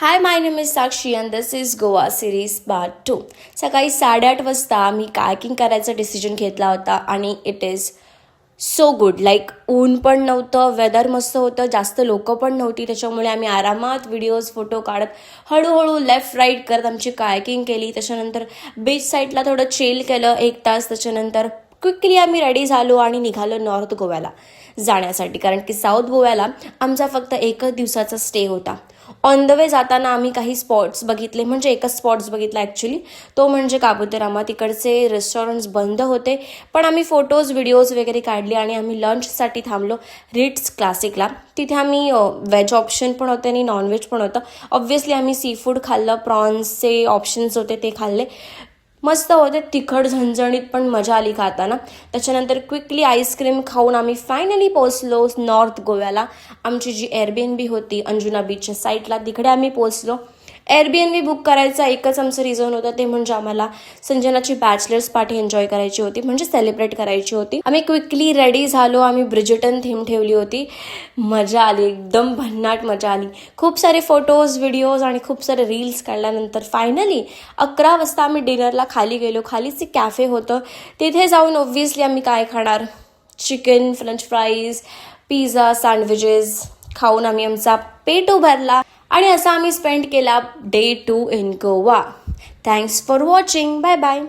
High, my name is Sakshi and this is Goa series part 2. सकाळी 8:30 वाजता मी kayaking करायचा decision घेतला होता आणि it is so good. Like ऊन पण नव्हतं, वेदर मस्त होतं, जास्त लोकं पण नव्हती, त्याच्यामुळे आम्ही आरामात व्हिडिओज फोटो काढत हळूहळू लेफ्ट राईट करत आमची कायकिंग केली. त्याच्यानंतर बीच साईडला थोडं चिल केलं 1 तास. त्याच्यानंतर क्विकली आम्ही रेडी झालो आणि निघालो नॉर्थ गोव्याला जाण्यासाठी, कारण की साऊथ गोव्याला आमचा फक्त 1 दिवसाचा स्टे होता. ऑन द वे जाताना आम्ही काही स्पॉट्स बघितले, म्हणजे एकच स्पॉट्स बघितला ॲक्च्युली, तो म्हणजे काबुतेरामा. तिकडचे रेस्टॉरंट्स बंद होते, पण आम्ही फोटोज व्हिडिओज वगैरे काढले आणि आम्ही लंचसाठी थांबलो रिट्स क्लासिकला. तिथे आम्ही व्हेज ऑप्शन पण होते आणि नॉनव्हेज पण होतं. ऑब्व्हियसली आम्ही सी फूड खाल्लं, प्रॉन्सचे ऑप्शन्स होते ते खाल्ले, मस्त होते, तिखट झणझणीत पण मजा आली खाताना. त्याच्यानंतर क्विकली आईस्क्रीम खाऊन आम्ही फायनली पोहोचलो नॉर्थ गोव्याला. आमची जी एअरबीएनबी होती अंजुना बीचच्या साईडला, तिकडे आम्ही पोहोचलो. एअरबीएनबी बुक करायचा एकच आमचं रिझन होतं, ते म्हणजे आम्हाला संजनाची बॅचलर्स पार्टी एन्जॉय करायची होती, म्हणजे सेलिब्रेट करायची होती. आम्ही क्विकली रेडी झालो. आम्ही ब्रिजटन थीम ठेवली होती. मजा आली, एकदम भन्नाट मजा आली. खूप सारे फोटोज व्हिडिओज आणि खूप सारे रील्स काढल्यानंतर फायनली 11 वाजता आम्ही डिनरला खाली गेलो. खालीच एक कॅफे होतं, तिथे जाऊन ऑब्व्हियसली आम्ही काय खाणार, chicken, French fries, pizza, sandwiches खाऊन आम्ही आमचा पेट उभारला आणि असा आम्ही स्पेंड केला day 2 in Goa. Thanks for watching. Bye bye.